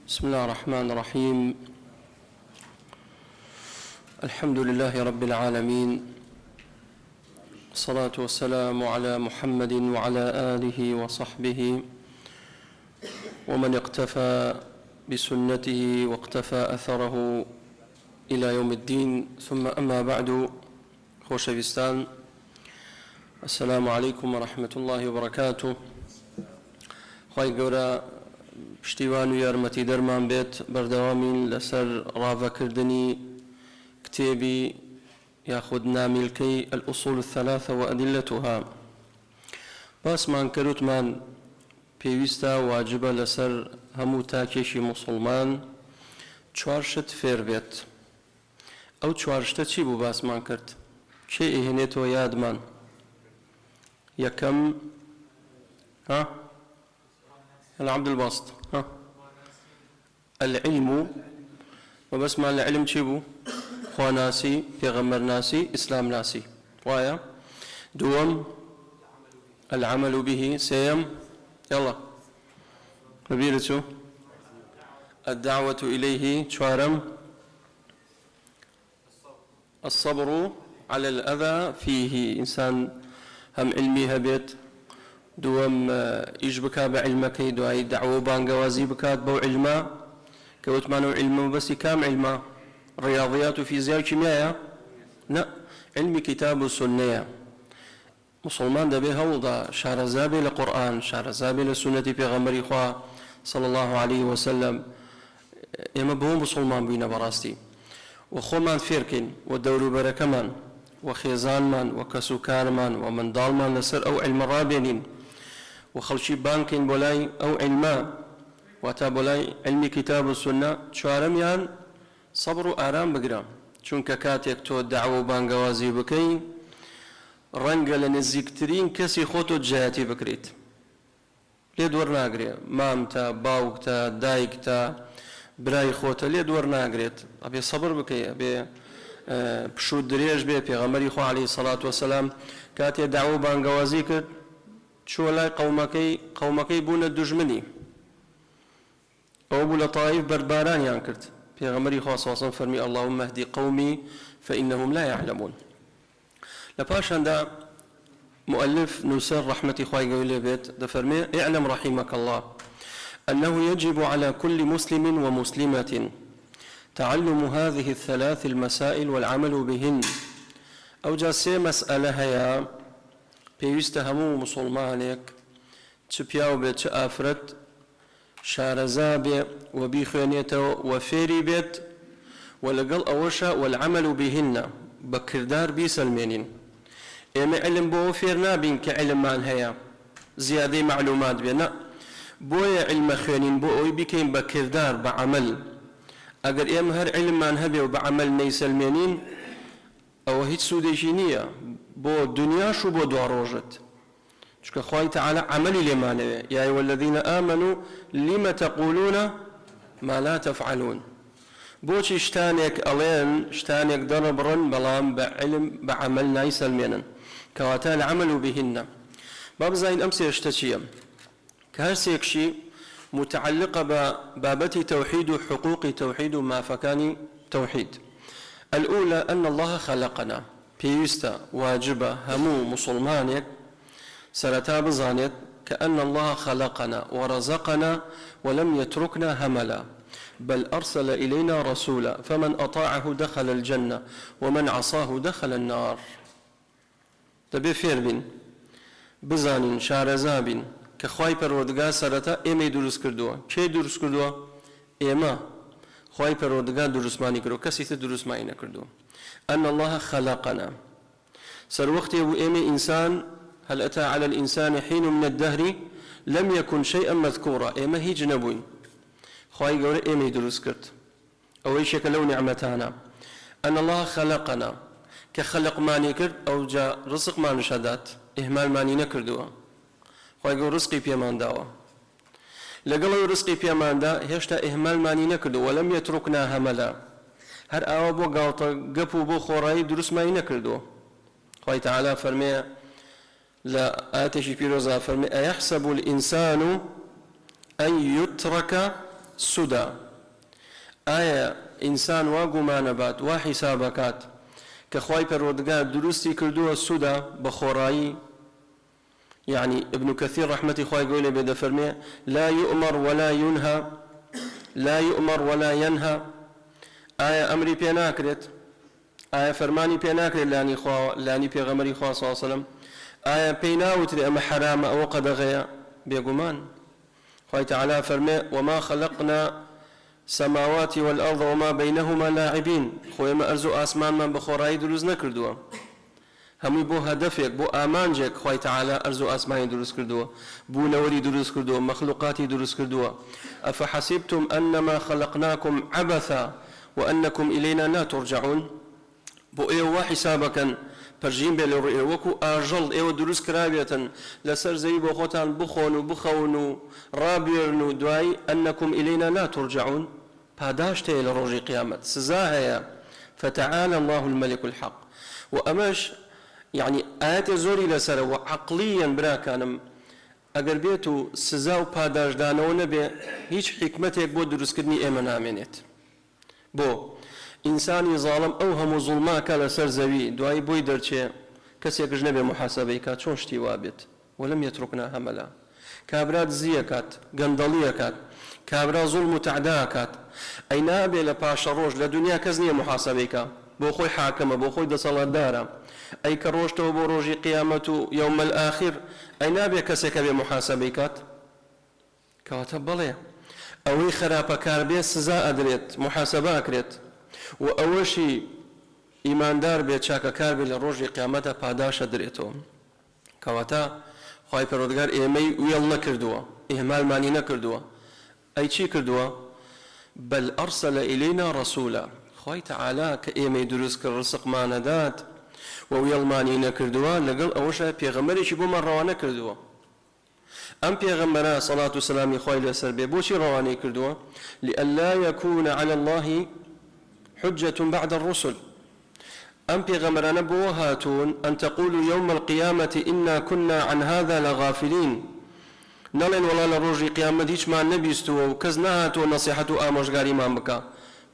بسم الله الرحمن الرحيم. الحمد لله رب العالمين، والصلاة والسلام على محمد وعلى آله وصحبه ومن اقتفى بسنته واقتفى أثره إلى يوم الدين، ثم أما بعد. خوشویستان، السلام عليكم ورحمة الله وبركاته. خوای گەورە پشتیوان و یارمەتی دەرمان بێت بەردەوامین لەسەر ڕاوەکردنی کتێبی یاخود نامیلکەی الأصول الثلاثة وأدلتها. باسمان کەوتمان پێویستە واجبە لەسەر هەموو تاکێشی موسڵمان چوار شت فێر بێت. ئەو چوار شتە چی بوو باسمان کرد؟ کێ ئێهێنێتەوە یادمان؟ یەکەم عبد الباسط العلم، وبس ما العلم شيبو خوا ناسي پیغمبر ناسي اسلام ناسي وايا. دوم العمل به. سيم يلا مبيرتو الدعوة إليه. شوارم الصبر على الأذى فيه. إنسان هم علمي هبيت دوم إيش بكا بعلمك دعاء دعوة بانجوازي بكات بو علما كوت مانو علم بس كام علما رياضيات وفيزياء وكيمياء؟ لا، علمي كتاب السنة. مسلمان دبي هوضا شارزابي لقرآن، شارزابي لسنة بيغمري خوا صلى الله عليه وسلم. إما بو مسلمان بينا براستي وخومان فيركن ودور بركمان وخيزان من وكسوكار من ومن ضالمان لسر أو علم رابينين وخلشي بانكين بولاي أو علما واتا بولاي علمي كتاب السنة. شوارم يان صبر آرام بقرام، چونك كاتيك تو دعوة بانقوازي بكي رنقل نزيكترين كسي خوتو جهاتي بكريت ليه دور ناقري مامتا باوكتا دايكتا براي خوتا ليه دور ناقريت. أبي صبر بكي، أبي بشو دريج بي پیغمبري خو عليه الصلاة والسلام كاتي دعوة بانقوازي كت شو لا قومكي بونا دجمني أو بولا طائف برباران ينكرت. پیغمبري خو صلى الله عليه وسلم فرمي اللهم اهدي قومي فإنهم لا يعلمون. لباش عند مؤلف نسر رحمة خواهي قوي بيت دفرمي اعلم رحمك الله أنه يجب على كل مسلم ومسلمة تعلم هذه الثلاث المسائل والعمل بهن. أو جاسي مسألة هيا پێویستە هەموو مسلمانێک چ پیاو بێت چ ئافرەت شارەزا بێ و بیخوێنێتەوە و فێری بێت و لەگەڵ ئەوەشە والعمل بهن بە کردار بیسەلمێنین. ئێمە علم بۆ فێر نابین کە علممان هەیە زیادەی معلومات بێ، نە، بۆیە علمە خوێنین بۆ ئەوەی بیکەین بە کردار بە عەمەل. ئەگەر ئێمە هەر علممان هەبێ و بە عەمەل نەیسەلمێنین ئەوە هیچ سوودێکی نییە بۆ دنیاش و بۆ دوا ڕۆژت، چونکە خوای تەعالا عەمەلی لێمانەوێ. یا ئەیها الذین ئامنوا لم تقولون ما لا تفعلون. بۆچی شتانێک ئەڵێن شتانێک دەڕبڕن بەڵام بە علم بە عەمەل نایسەلمێنن، کەواتە العەمل بهن. با بزانین ئەم سێ شتە چییە کە هەر سێکشی متعلقە بە بابەتی تەوحید و حقوقی تەوحید و مافەکانی تەوحید. الأولى أن الله خلقنا. بيوستا واجبة همو مسلمانك سرتا بزانيت كأن الله خلقنا ورزقنا ولم يتركنا هملا، بل أرسل إلينا رسولا فمن أطاعه دخل الجنة ومن عصاه دخل النار. تبي فيربين بزانين شارزابين كخواي پروردگار سرتا إيمي دروس كردوا. كي دروس كردوا؟ إيما خواي پروردگار دروس ماني كردوا، كسي تدروس ماني نكردوا. أن الله خلقنا. سر وقت يبو إيمي إنسان هل أتى على الإنسان حين من الدهر لم يكن شيئا مذكورا. إيما هي جنبوين خواهي قولي إيمي دروس كرت أو إيشك لو نعمتانا. أن الله خلقنا كخلق ماني كرت أو جاء رزق ما نشادات إهمال ماني نكردوا. خواهي قول رزقي بيمان داوا لقلوا رزقي بيمان دا هشتا إهمال ماني نكردوا ولم يتركنا هملا. هر آوا بو قاوتا قبو بو خوراي دروس ماني نكردوا. خوي تعالى فرمي لا آتشي بيروزا فرمي أيحسب الإنسان أن يترك سودا آية إنسان واقوما نبات وحسابكات كخواي پروردگار درستي كردوه سودا بخورائي يعني ابن كثير رحمة خواي قوله بدا فرمي لا يؤمر ولا ينهى لا يؤمر ولا ينهى آية أمري بيناكرت آية فرماني بيناكرت لاني بيغمري خواه صلى الله عليه وسلم آية بيناوتري أما حرام أو قد غيا بيقومان خواهي تعالى فرمي وما خلقنا سماوات والأرض وما بينهما لاعبين خوي ما أرزو آسمان من بخوراي دروز نكردوا همي بو هدفك بو آمانجك خوي تعالى أرزو آسماني دروز كردوا بو نوري دروز كردوا مخلوقاتي دروز كردوا أفحسبتم أنما خلقناكم عبثا وأنكم إلينا لا ترجعون بو إيوا حسابكا پرژین به لور وکو آجل ایو دروست کرابیتن لسر زی بو خوتان بخونو بخونو رابیرنو دوای انکم الینا لا ترجعون پاداشته لروج قیامت سزاها فتعالى الله الملك الحق وامش يعني آيات زوري لسر وعقليا برا كانم اگر بيتو سزا و پاداش دانو نبي هیچ حکمتك بو دروست کردنی ایمان آمنیت بو إنساني ظالم أو هم ظلما كلا سرزوي دعاي بوي درچه كسي أجنبي محاسبه كات شون شتي وابت ولم يتركنا هملا كابرات زيكات قندليكات كابرا ظلم تعداكات أي نابي لباش روج لدنيا كزنية محاسبه بو خوي حاكمة بو خوي دصالات دارا أي كروجته بو روجي قيامته يوم الآخر أي نابي كسي كبي محاسبه كات كواتب بليه أوي خرابة كاربية سزا أدريت محاسبة أكريت و ئەوەشی ئیماندار بێت چاکەکار بێت لە ڕۆژی قیامەتە پاداشە درێتەوە کەواتە خوای پەروەردگار ئێمەی وێڵ نەکردووە ئێمالمانی نەکردووە ئەی چی کردووە بەل ئەرسەلە ئیلەینا ڕەسوولا خوای تەعالا کە ئێمەی دروست کرد ڕزقمانەدات و وێڵمانی نەکردووە لەگەڵ ئەوەشە پێغەمبەرێکی بۆمان ڕەوانە کردووە ئەم پێغەمبەرە سەڵات و سەلامی خوای لەسەر بێ بۆچی ڕەوانەی کردووە لئلا يكون على الله حجة بعد الرسل أم بيغمرنا بوهاتون أن تقولوا يوم القيامة إنا كنا عن هذا لغافلين نلين ولا لروج قيامة ديش ما نبيستو وكزناهاتو نصيحة آموشغاري ما بكا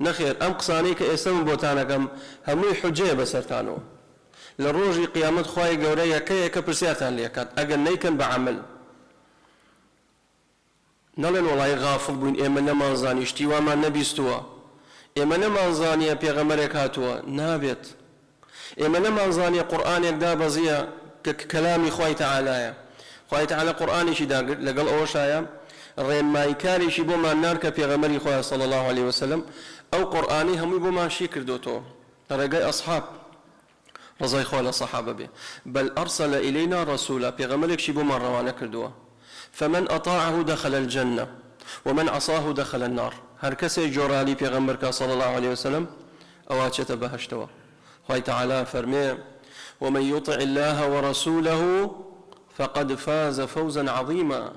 نخير أم قصانيك إسم بوتانكم همي حجة بسرتانو لروج قيامة خواهي قوريا كي كبرسياتان ليكات أقل نيكن بعمل نلين ولا غافل بوين إيمنا منزاني اشتوا ما نبيستوا ئێمە نەمانزانیە پێغەمبەرێک هاتووە نابێت ئێمە نەمانزانیە قورئانێک دابەزیە کە کەلامی خوای تەعالایە خوای تەعالا قورئانێکی داگرت لەگەڵ ئەوەشایە ڕێنماییکاریشی بۆمان نار کە پێغەمبەری خۆی صلی الله عليه وسلم ئەو قورئانی هەمووی بۆمان شی کردوتەوە ڕێگای ئەصحاب ڕزای خوا لە سەحابە بێ بەل ئەرسەلە ئیلەینا ڕەسوولا پێغەمبەرێکشی بۆمان ڕەوانە کردووە فمن أطاعه دخل الجنة ومن عصاه دخل النار هر کسی جورالي پیغمبر صلى الله عليه وسلم أواجت بهشتوا خوي تعالى فرمي ومن يطع الله ورسوله فقد فاز فوزا عظيما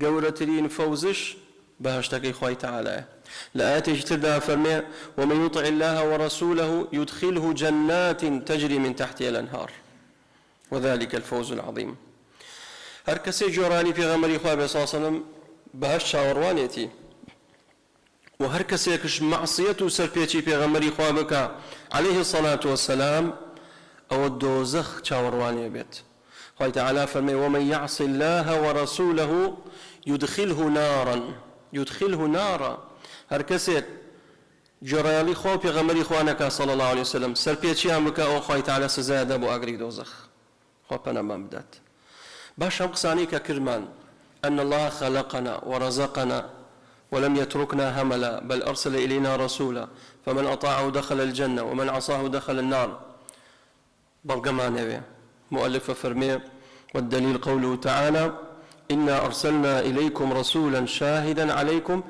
قورترين فوزش بهشتكي خوي تعالى لآيات اجتدى فرمي ومن يطع الله ورسوله يدخله جنات تجري من تحتها الأنهار وذلك الفوز العظيم هر کسی جورالي پیغمبر خوي صلى الله عليه وسلم بهشت شاوروانيتي وهر كسيكش معصيته سربيتي بيغمري خوابك عليه الصلاة والسلام أو الدوزخ شاورواني بيت خوي تعالى فرمي ومن يعص الله ورسوله يدخله نارا هر كسيك جرالي خو بيغمري خوانك صلى الله عليه وسلم سربيتي عمك أو خوي تعالى سزاد أبو أغري دوزخ خو بنا ما بدات باش هم قصانيك كرمان أن الله خلقنا ورزقنا ولم يتركنا هملا بل أرسل إلينا رسولا فمن أطاعه دخل الجنة ومن عصاه دخل النار بلغما نبي مؤلف فرمي والدليل قوله تعالى إنا أرسلنا إليكم رسولا شاهدا عليكم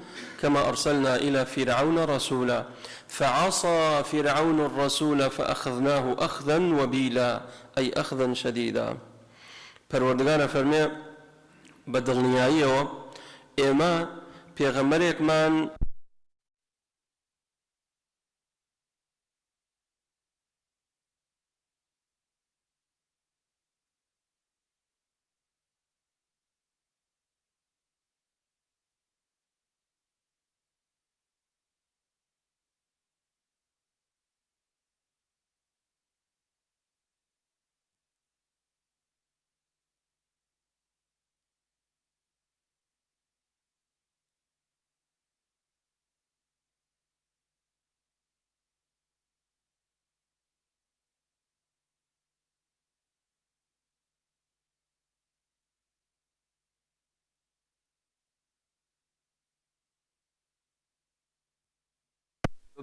كما أرسلنا إلى فرعون رسولا فعصى فرعون الرسول فأخذناه أخذا وبيلا أي أخذا شديدا پروردگار فرمي بدل نهائي إما پیغمبرێک مان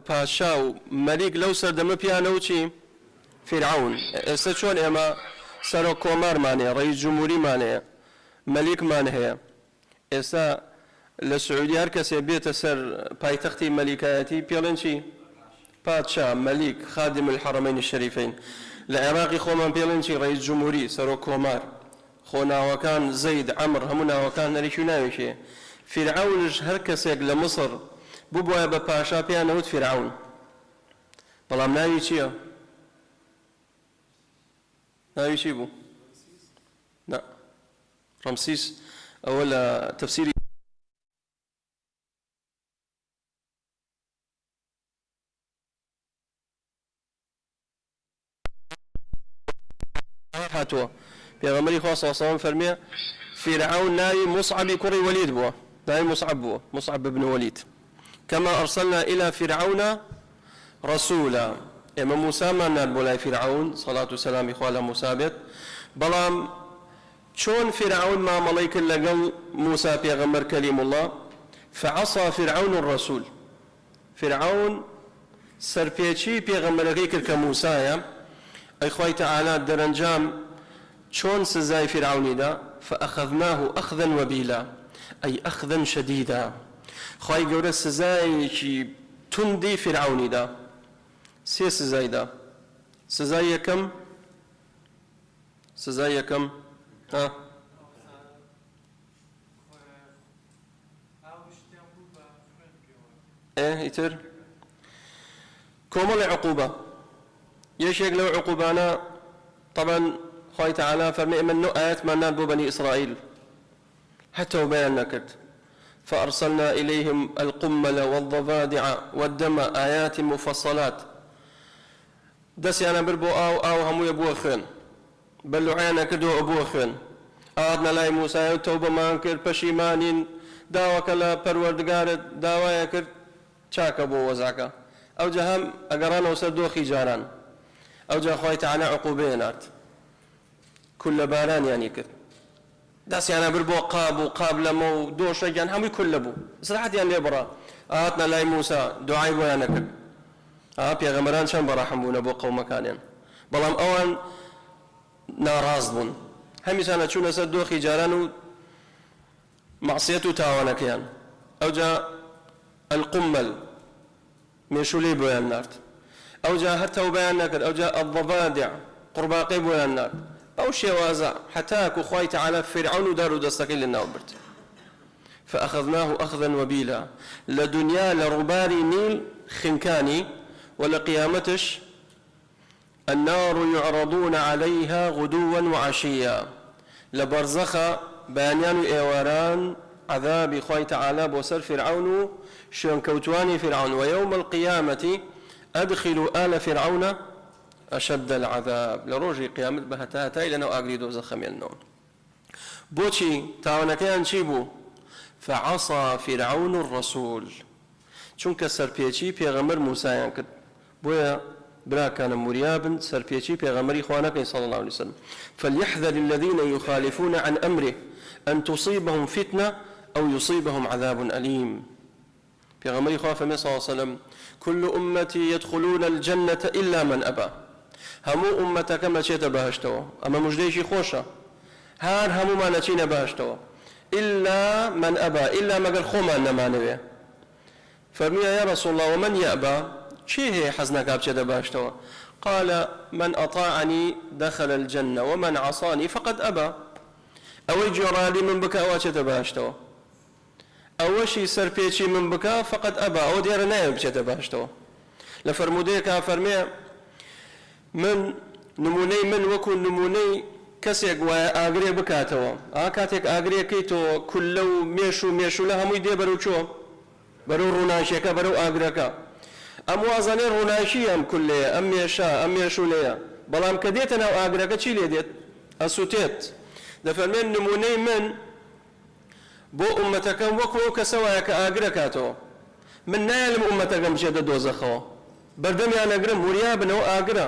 پاشا و مەلیک لەو سەردەمە پیانەوە چی فرعون ئێستا چۆن ئێمە سەرۆک کۆمارمانەیە ڕئیس جمهوریمانەیە مەلیکمان هەیە ئێستا لە سعودی هەر کەسێ بێتە سەر پایتەختی مەلیکایەتی پێڵێن چی پادشا مەلیک خادم الحرمین الشەریفین لە عێراقی خۆمان پێڵێن چی ڕئیس جمهوری سەرۆک کۆمار خۆ ناوەکان زەید عەمر هەموو ناوەکان نەریکی و ناوێکیە فرعونش هەر کەسێک لە مصر بووە بە پاشا پێیان نەوت فرعون بەڵام ناوی چییە ناوی چی بوو نا ڕەمسیس ئەوە لە تەفسیری هاتووە پێغەمبەری خوا صلی الله علیه و سلم فەرمێ فرعون ناوی مصعب کوڕی ولید بووە ناوی مصعب بووە مصعب بن ولید كما أرسلنا إلى فرعون رسولا إما موسى ما نال بولاي فرعون صلاة والسلام إخوانا موسى بيت بلام شون فرعون ما ملائكة لقل موسى بيغمر كليم الله فعصى فرعون الرسول فرعون سربيتشي بيغمر غيكر كموسى إخوة تعالى درنجام شون سزاي فرعوني دا فأخذناه أخذا وبيلا أي أخذا شديدا خواهی گەورە سزایەکی توندی فرعونی دا سێ سزای دا سزای یەکەم ئیتر کۆمەڵی عقوبە یەکێک لەو عقوبانە طبعا خواهی تعالى فەرمێ ئێمە نۆ ئاەتمان نان بۆ بەنی ئیسرائیل حتى وبیان نەکرد فأرسلنا إليهم القمل والضفادع والدم آيات مفصلات دسي أنا بربو أو همو يبو خين بل عينا كدو أبو خين أردنا لاي موسى توبة ما انكر پشیمانین داوك لا پروردگار داوايا كر چاك أبو وزعك أو جهم أقران وسدو خيجاران أو جا خواهي تعالى عقوبينات كل باران يعني كر داسي أنا بربو قاب لمو دوشة جان همي كل بو صراحة يعني برا آتنا لاي موسى دعاي بو أنا كر بيغمران شان براحمون بو قوم مكانين بلام أوان ناراض بون همي سنة شو نسد دوخي جارانو معصيته تاوانا كيان أو جاء القمل ميشولي بو النار أو جاء حتى بيان نكر أو جاء الضفادع قرباقي بو النار أو شيء وازع حتى أكو خواهي تعالى فرعون دارو دستقيل للناوبرت فأخذناه أخذا وبيلا لدنيا لرباري نيل خنكاني ولقيامتش النار يعرضون عليها غدوا وعشيا لبرزخ بانيان إيواران عذاب خواهي تعالى بوسر فرعون شون كوتواني فرعون ويوم القيامة أدخلوا آل فرعون أشد العذاب لروجي قيامة بهتاتي لنا أقريدو زخمين نوم بوشي تاونا كيان شيبو فعصى فرعون الرسول چونك سرپیچی پیغمبر موسی کرد بويا بلا كان مريابا سرپیچی پیغمبر اخوانك صلى الله عليه وسلم فليحذر الذين يخالفون عن امره ان تصيبهم فتنه او يصيبهم عذاب اليم پیغمبر اخوان صلى الله عليه وسلم كل امتي يدخلون الجنه الا من ابى همو امتك ما چيت بهشتوا اما مجديشي خوشه هار همو ما نچين بهشتوا الا من ابى الا مگر خوما نمانوي فرمي يا رسول الله ومن يأبى شيء حزنك أبشد باشتوا قال من أطاعني دخل الجنة ومن عصاني فقد أبى أو جرالي من بكاء واشد باشتوا أو شيء سربيتشي من بكاء فقد أبى أو دير نايم بشد باشتوا لفرموديك فرمي من نموني من وكن نموني كسيك وآغري بكاتوا كاتيك آغري كيتو كلو ميشو لها ميدي بروچو برو روناشيكا برو آغركا أم وازاني روناشي أم كلية أم يشا أم يشولية بلام كديتنا وآغركا چي ليديت أسوتيت دفرمين نموني من بو أمتكا وكو كسوايك آغركاتو من نايلم أمتكا مشيدة دوزخو بردمي أنا أقرم مريابنا وآغرا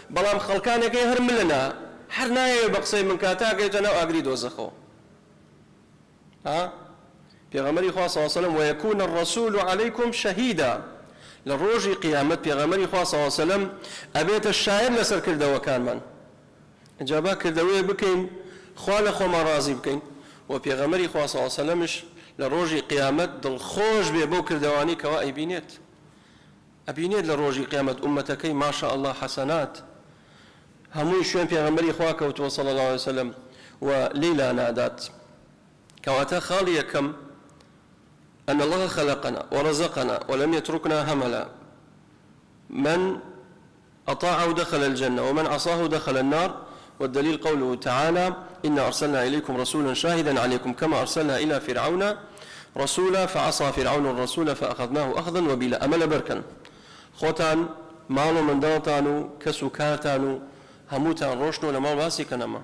بلام خلقانك يهرم لنا هر نايل بقصي من كاتاكيتنا وآغري دوزخو پیغمبر خدا صلی الله علیه و سلم ويكون الرسول عليكم شهيدا لروجي قيامة بيغمري خواه صلى الله عليه وسلم أبيت الشاعر لسر كردوا كان من جابا كردوية بكين خواه لخو مرازي بكين وبيغمري خواه صلى الله عليه وسلمش لروجي قيامة دل خوش بيبو كردواني كوا أبينيت أبينيت لروجي قيامة أمتكي ما شاء الله حسنات هموي شوين بيغمري خواه كوتو صلى الله عليه وسلم وليلى نادات كواتا خالية كم أن الله خلقنا ورزقنا ولم يتركنا هملا من أطاعه دخل الجنة ومن عصاه دخل النار والدليل قوله تعالى إنا أرسلنا إليكم رسولا شاهدا عليكم كما أرسلنا إلى فرعون رسولا فعصى فرعون الرسول فأخذناه أخذا وبلا أمل بركا خوتان مالو من دلتانو كسوكاتانو هموتان روشنو لما باسي كنما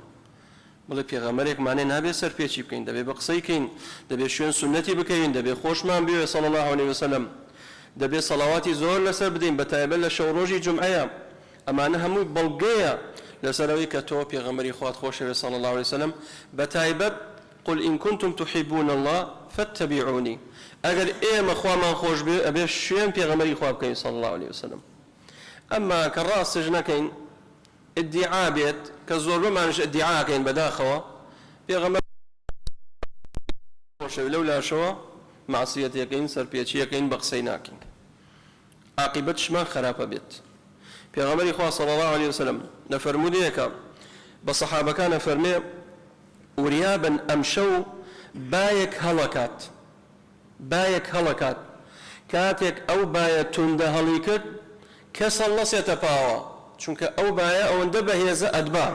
بڵێ پێغەمبەرێک مانێ نابێ سەر پێچی بکەین دەبێ بە قسەیکەین دەبێ شوێن سنەتی بکەین دەبێ خۆشمان بوێ صلی الله علیه وسلم دەبێ سەڵاواتی زۆر لەسەر بدەین بە تایبەت لە شەو ڕۆژی جومعەیە ئەمانە هەمووی بەڵگەیە لەسەرەوەی کە تۆ پێغەمبەری خوات خۆشەوێ صلی الله علیه وسلم بە تایبەت قل إن كنتم تحبون الله فاتبعوني ئەگەر ئێمە خوامان خۆش بێ ئەبێ شوێن پێغەمبەری خوا بکەین صلی الله علیه وسلم ئەمما کە ڕاستش نەکەین ادعاء بيت كزور ما نش ادعاء كاين بداخوا في غمر لولا شوا معصية يقين سر بيتشي يقين بقسيناكين عاقبة شما خراب بيت في غمر إخوة صلى الله عليه وسلم نفرمو ديكا بصحابة كان فرمي وريابا أمشوا بايك هلكات كاتك أو بايك تند هليكت كسلس يتباوى چونکە ئەو بایە ئەوەندە بەهێزە ئەدبا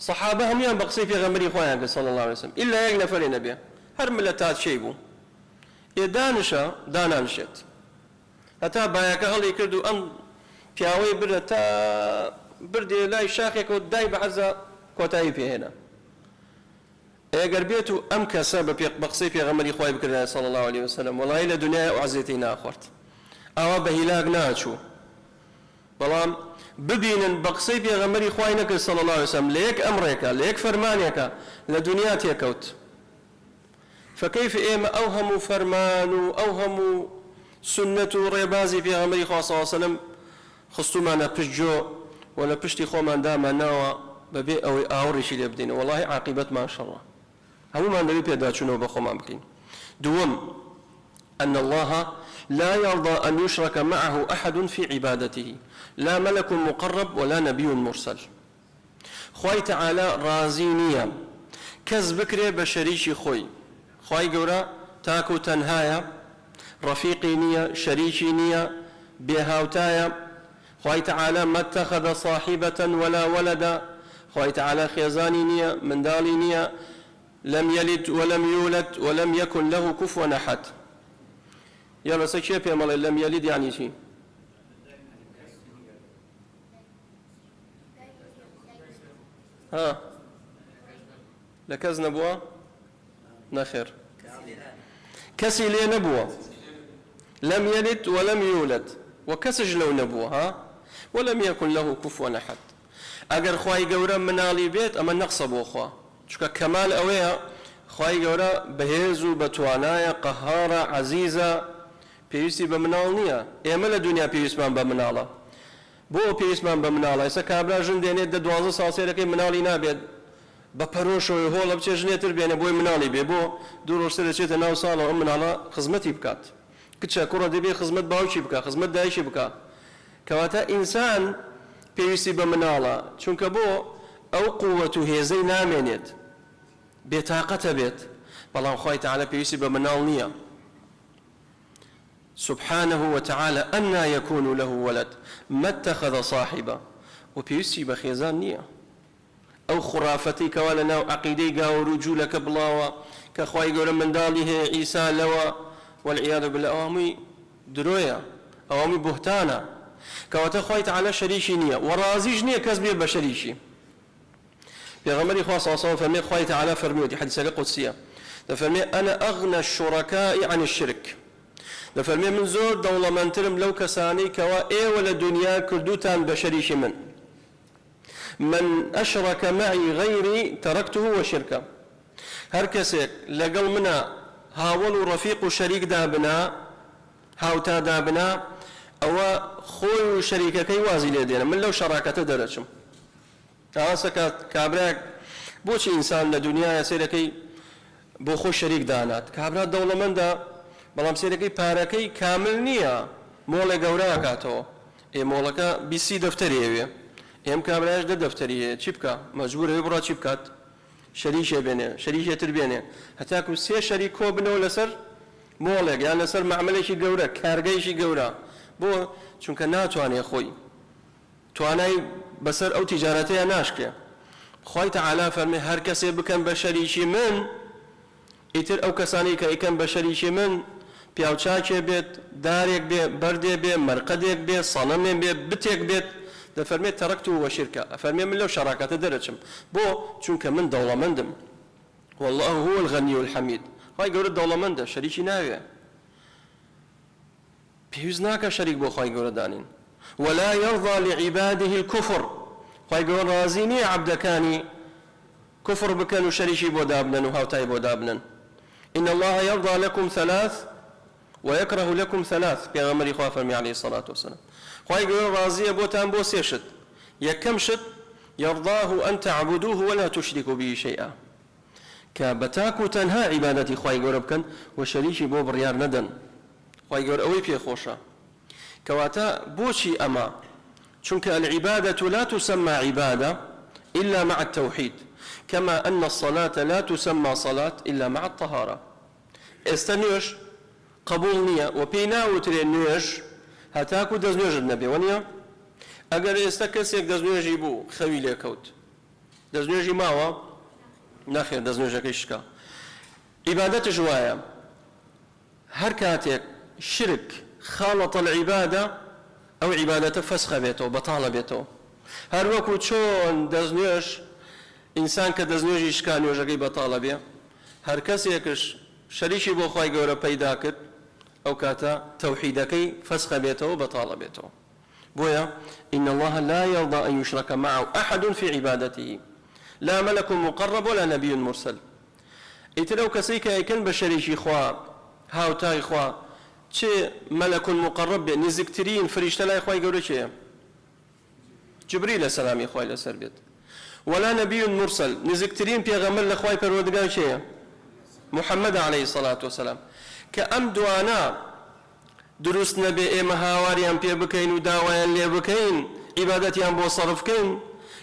سەحابە هەمویان بە قسەی پێغەمبەری خۆیان کرد صلی الله علیه وسلم ئیلا یەک نەفەرێ نەبێ هەر ملەتات شەی بوو دانشە دانانشێت هەتا بایەکە هەڵی کرد و ئەم پیاوەی برە تا بردێ لای شاخێکەوە دای بە عەرزە کۆتایی پێهێنا ئەگەر بێت و ئەم کەسە بە قسەی پێغەمبەری خۆی بکردایە صلی الله علیه وسلم وەڵای لە دنیای ئەو عەزیەتی ناخوارد ئەوە بە هیلاک ناچوو بەڵام ببینن بە قسەی پێغەمبەری خوای نەکرد صلی الله علیه وسلم لە یەک ئەمڕێکە لە یەک فەرمانێکە لە دنیا تێکەوت فكيف ئێمە ئەو هەموو فەرمان و ئەو هەموو سنەت و ڕێبازی پێغەمبەری خوا صلی الله علیه وسلم خستومانە پشتجۆ و لە پشتی خۆمان دامانەوە بەبێ ئەوەی ئاوڕێکی لێ بدەین وەڵاهی عاقبەتمان شەڕە هەموومان دەبێ پێداچوونەوە بە خۆمان بکەین دووەم أن الله لا يرضى أن يشرك معه أحد في عبادته لا ملك مقرب ولا نبي مرسل خوي تعالى رازينيا كز بكري بشريشي خوي قورا تاكو تنهايا رفيقي نيا شريكي نيا بهاوتايا خوي تعالى ما اتخذ صاحبة ولا ولدا خوي تعالى خيزاني نيا من دالي نيا لم يلد ولم يولد ولم يكن له كفوا أحد يلا سكشي بيمال لم يلد يعني شيء ها لكز نبوة نخير كسي لي نبوة لم يلد ولم يولد وكسج لو نبوة ها ولم يكن له كفوا أحد أجر خواي جورا منالي بيت أما نقصبوا خوا شو كمال أويها خواي جورا بهزو بتوانايا قهارة عزيزة پێویستی بە مناڵ نییە ئێمە لە دنیا پێویستمان بە مناڵە بۆ پێویستمان بە مناڵە ئێستا کابرا ژن دێنێت دە 12 ساڵ سێرەکەی مناڵی نابێت بە پەرۆشەوەی هۆڵە بچێ ژنێتر بێنێ بۆی مناڵی بێ بۆ دوو ڕۆژ دەچێتە ناو ساڵەوە ئەم مناڵە خزمەتی بکات کچە کوڕە دەبێ خزمەت باوکی بکات خزمەت دایکی بکات کەواتە ئینسان پێویستی بە مناڵە چونکە بۆ ئەو قووەت و هێزەی نامێنێت بێتاقەتە بێت بەڵام خوای تەعالە پێویستی بە مناڵ نییە سبحانه وتعالى أن يكون له ولد ما اتخذ صاحبا وبيسي بخيزان نية أو خرافتي كوالنا عقيدي قاو رجولك بلاوة كخواي قول من داله عيسى لوا والعياذ بالله أوامي درويا أوامي بهتانا كواتخواي تعالى شريشي نية ورازيج نية كذبية بشريشي بيغمري خواه صلى الله عليه وسلم فرمي خواي تعالى فرمي حديثة قدسية فرمي أنا أغنى الشركاء عن الشرك لفرمي من زور دولة من ترم لو كساني كوا إيه ولا دنيا كردوتان بشريش من أشرك معي غيري تركته وشركه هر كسيك لقل منا هاول رفيق شريك دابنا هاوتا دابنا ئەوە خۆی و شەریکەکەی وازی لێ دێنە من لەو شەڕاکەتە دەرەچم ئاسەکە کابراک بۆچی ئینسان لە دنیاە سێرەکەی بۆ خۆ شەریک دانات کابرا دەوڵەمەندە بەڵام سێرەکەی پارەکەی کامل نییە مۆڵێ گەورە ئاکاتەوە مۆڵەکە بیسی دەفتەریەوێ ئێم کابراش دە دەفتەریە چی بکە مەجبورەوێ بڕا چی بکات شەریکێ بێنێ شەریکێتر بێنێ هەتاکو سێ شەریک کۆ بنەوە لەسەر مۆڵێک یان لەسەر مەعمەلێکی گەورە کارگەیشی گەورە بۆ چونکە ناتوانێ خۆی توانای بەسەر ئەو تیجارەتەیە ناشکێ خوای تەعالا فەرمێ هەر کەسێ بکەن بە شەریکی من ئیتر ئەو کەسانی کە ئیکەن بە شەریکی من پیاوچاکێ بێت دارێک بێ بەردێ بێ مەرقەدێک بێ سەڵەمێ بێ بتێک بێت دەفەرمێت تەرەکت و وەشیرکە ئەفەرمێ من لەو شەڕاکەتە دەرەچم بۆ چونکە من دەوڵەمەندم والله هو الغني الحميد خوای گەورە دەوڵەمەندە شەریکی ناوێ پێویست ناکە شەریک بۆ خوای گەورە دانین ولا يرضى لعباده الكفر خوای گەورە ڕازی نییە عەبدەکانی كفر بکەن و شەریکی بۆ دابنن و هاوتای بۆ دابنن إن الله يرضى لكم ثلاث ويكره لكم ثلاث پێغەمبەری خوا فەرمی عليه الصلاة والسلام خوای گەورە ڕازیە بۆتان بۆ سێ شت یەکەم شت يرضاه أن تعبدوه ولا تشركوا به شيئا کە بەتاک و تەنها عیبادەتی خوای گەورە بکەن و شەریکی بۆ بڕیار نەدەن خوای گەورە ئەوەی پێخۆشە کەواتە بۆچی ئەمە چونکە العبادة لا تسمى عبادة إلا مع التوحيد كما أن الصلاة لا تسمى صلاة إلا مع الطهارة استنوش قبول نية وبينا وترين نوش هتاكو دزنوش النبي ونيا أجر استكسيك دزنوش يبو خوي ليكوت دزنوش ماوا نخير دزنوش كيشكا عبادة جوايا هركاتك شرك خالط العبادة أو عبادة فسخ بيته بطالة بيته هر وكو چون دزنوش إنسان كدزنوجي إشكال نوجي بطالة بيه هر كسي يكش شريشي بو خواي قورا بيدا كد أو كاتا توحيدكي فسخ بيته وبطالة بيته بويا إن الله لا يرضى أن يشرك معه أحد في عبادته لا ملك مقرب ولا نبي مرسل إتلو كسيك يكن بشريشي خوا هاوتاي خوا چه ملك مقرب نزكترين فريشتلا خواي قورا چه جبريل السلام خواي لسر بيت ولا نبي مرسل نزكترين بيغمر لخواي پروردگار شيء محمد عليه الصلاة والسلام كأم دوانا دروس نبي إما هاواريان بي بكين وداوان لي بكين عبادتيان بو صرف كين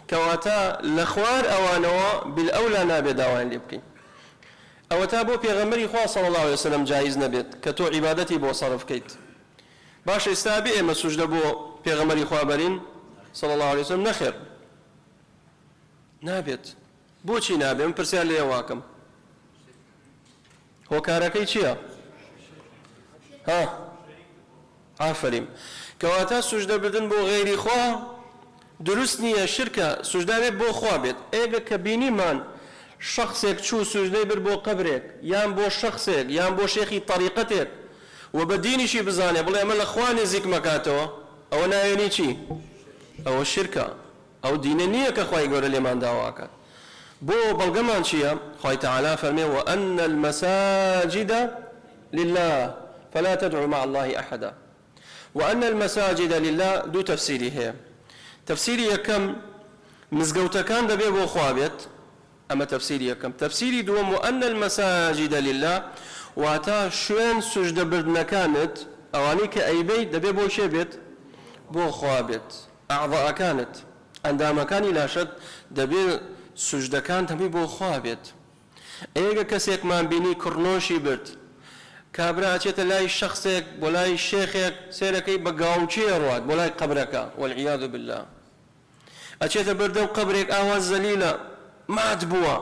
كواتا لخوار أوانوا بالأولى نابي داوان لي بكين أوتا بو بيغمري خواه صلى الله عليه وسلم جائز نبيت كتو عبادتي بو صرف كيت باش استابي إما سجد بو بيغمري خواه برين صلى الله عليه وسلم نخير نابێت بۆچی نابێت من پرسیار لێ واکەم هۆکارەکەی چییە ها ئافەرین کەواتە سوژدەبردن بۆ غەیری خوا دروست نییە شرکە سوژدابێت بۆ خوا بێت ئێگە کە بینیمان شخصێک چوو سوژدەی برد بۆ قەبرێک یان بۆ شخصێک یان بۆ شێخی طەریقەتێک و بە دینیشی بزانێ بڵێ ئەمە لە خوا نزیک مەکاتەوە ئەوە ناوێنی چی ئەوە شرکە أو دينية كخواي قول الإيمان دعواك بو بلغمان شيا خواي تعالى فرمي وأن المساجد لله فلا تدعوا مع الله أحدا وأن المساجد لله دو تفسيره تفسيري كم مزقوتا كان دبي بو خوابت أما تفسيري كم تفسيري دوم وأن المساجد لله واتا شوين سجد بردنا كانت أواني كأيبي دبي بو شبت بو خوابت أعضاء كانت ئەندامەکانی لاشت دەبێت سوژدەکان هەمی بۆ خوا بێت ئێگە کەسێکمان بینی کڕنۆشی برد کابرا ئەچێتە لای شخصێک بۆ لای شێخێک سێرەکەی بە گاوچێ ڕوات بۆ لای قەبرەکە والعیاذ بالله ئەچێتە بەردە و قەبرێک ئاوا زەلیلە مات بووە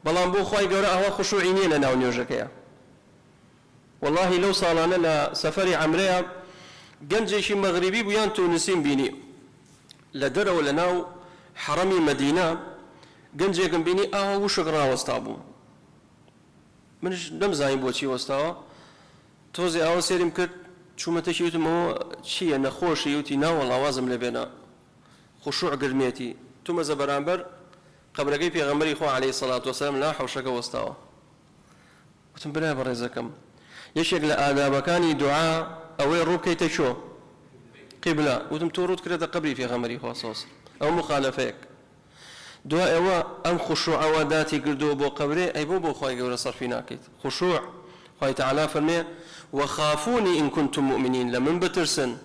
بەڵام بۆ خوای گەورە ئاوا خوشوعی نییە لە ناو نوێژەکەیە واللهی لەو ساڵانە لە سەفەری عەمرەیە گەنجێکی مەغریبی بوویان تونسیم بینی لدرو لناو حرمي مدينة جنجيكم بيني وشك راوستا بوو منش نمزاين بۆچی وەستاوە تۆزی ئاوە سێریم کرد چوومەتەشی وتمەوە چییە نەخۆشی وتی ناوەڵ ئاوازم لێ بێنە خوشوع گرمێتی تومەزە بەرامبەر قەبرەکەی پێغەمبەری خوا عەلەیهی سەڵات وەسەلام لا حەوشەکە وەستاوە وتم برای بەڕێزەکەم يشك لآدابكاني دعاء أو الركي تشو قبلة وتم تورد كرة قبري في غمري خاصوص أو مخالفك دعاء أو أم خشوع وداتي قردو بو قبري أي بو خواهي قولة صرفيناكيت خشوع خواهي تعالى فرمي وخافوني إن كنتم مؤمنين لمن بترسن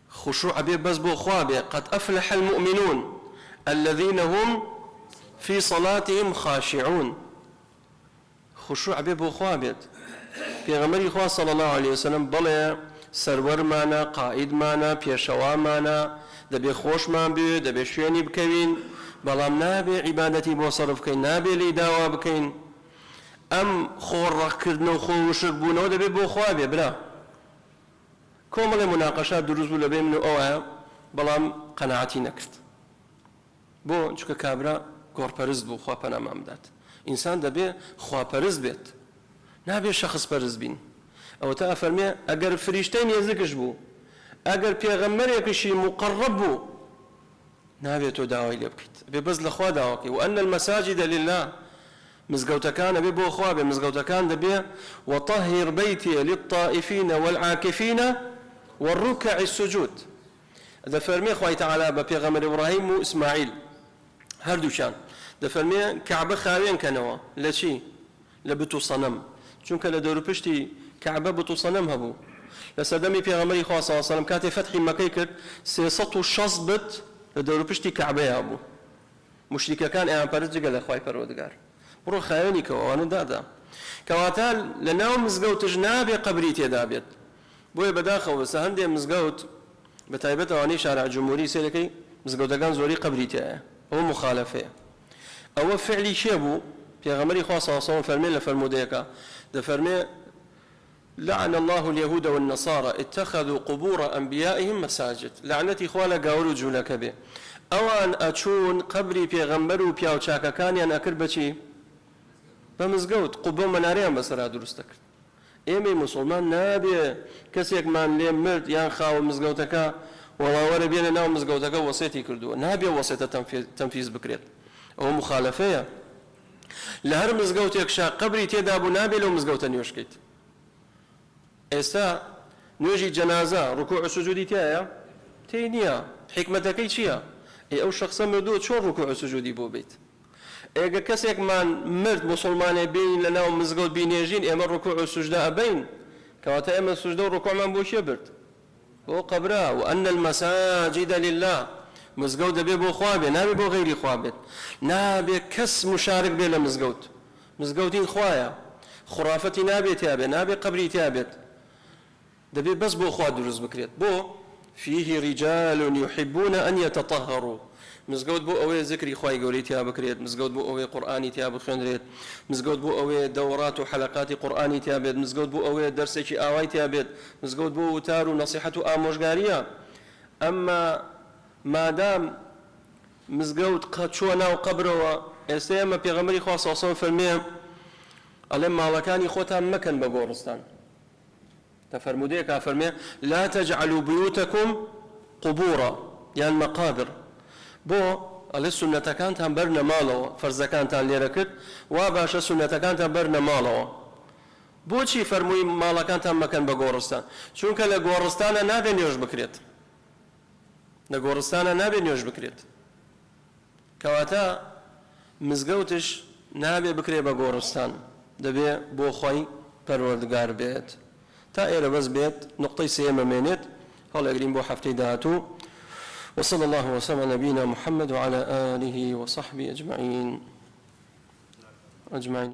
خشوع بي بس بو خوابي قد أفلح المؤمنون الذين هم في صلاتهم خاشعون خشوع بي بو خوابي في غمري خواه صلى الله عليه وسلم بلي سرور مانا قائد مانا بيشوا مانا دبي خوش مان بي دبي شويني بكوين بلام نابي عبادتي بو صرف كين نابي لي داوا بكين أم خورق كردنا وخوشك بونا ودبي بو خوابي بلا كومل مناقشات دروز بولا بين منو أوها بلام قناعتي نكت بو چونك كابرا غور پرز بو خوا پنا مامدات إنسان دبي خوا پرز بيت نابي شخص پرز بين أو تا فرمي أجر فريشتين يزكش بو أجر بيغمر يكشي مقرب بو نابي تو داوي لبكت ببزل خوا داوكي وأن المساجد لله مزقوت كان ببو خوابه مزقوت كان دبي وطهر بيتي للطائفين والعاكفين والركع السجود هذا فرمي خوي تعالى ببيغمر إبراهيم وإسماعيل هردوشان ده فرمي كعبة خاوين كانوا لشي لبتو صنم چونك لدور بشتي كعبة بتو صنم هبو لسدمي بيغمر إخوة صلى الله عليه وسلم كانت فتح مكة كرد سيسطو شصبت لدور بشتي كعبة هبو مشركة كان إعان برزق لأخوي فرودقار برو خاويني كوانا دادا كواتال لناو مزقوت جنابي قبريتي دابيت بوي بداخل بس هندي مزقوت بتايبت واني شارع جمهوري سيلكي مزقوت كان زوري قبريتي هو مخالفة أو فعلي شيبو في غمري خاصة صوم فرمي لفرموديكا ده فرمي لعن الله اليهود والنصارى اتخذوا قبور أنبيائهم مساجد لعنتي خوالا قاولوا جولك به أو أن أتشون قبري في غمرو بياو شاكا كان أن أكر بشي بمزقوت قبو مناريان بسرا درستك إيمي مسلمان نابي كسيك من ليم مرد يان خاو مزقوتكا والله ورا بينا ناو مزقوتكا وصيتي كردو نابي وصيته تنفيذ بكريت أو مخالفة لهر مزقوتك شا قبري تيدابو نابي لو مزقوتا نيوشكيت إستا نوجي جنازة ركوع سجودي تايا تينيا حكمتك ايشيا اي او شخصا مردود شو ركوع سجودي بو بيت ايجا كسيك من مرد مسلمان بين لنا ومزقود بينيجين اما ركوع السجداء بين كواتا اما السجداء ركوع من بو شبرت هو قبرا وان المساجد لله مزقود بي بو خوابه نابي بو غيري خوابه نابي كس مشارك بي لمزقود مزقودين خوايا خرافتي نابي تابه نابي قبري تابت دبي بس بو خوا دروز بكريت بو فيه رجال يحبون أن يتطهروا مزقود بو أوي ذكري خواي قولي تياب كريت مزقود بو أوي قرآني تياب خندريت مزقود بو أوي دورات وحلقات قرآني تيابت مزقود بو أوي درسي آواي تيابت مزقود بو وتار ونصيحة آموشقارية أما ما دام مزقود قد شونا وقبره استيما بيغمري خوا صلى الله عليه وسلم ألما لكاني خوتا مكان بقورستان تفرموديك فرمي لا تجعلوا بيوتكم قبورا يعني مقابر بو السنة كانت برنا مالو فرز كانت ليركت وباش السنة كانت برنا مالو بوشي فرموي مالا كانت مكان بقورستان چونك لقورستان نابي نيوش بكريت لقورستان نابي نيوش بكريت كواتا مزقوتش نابي بكري بقورستان دبي بو خوي پروردگار بيت تائر بس بيت نقطة سيما مينت هلا قريم بو حفتي داتو وصلى الله وسلم على نبينا محمد وعلى آله وصحبه أجمعين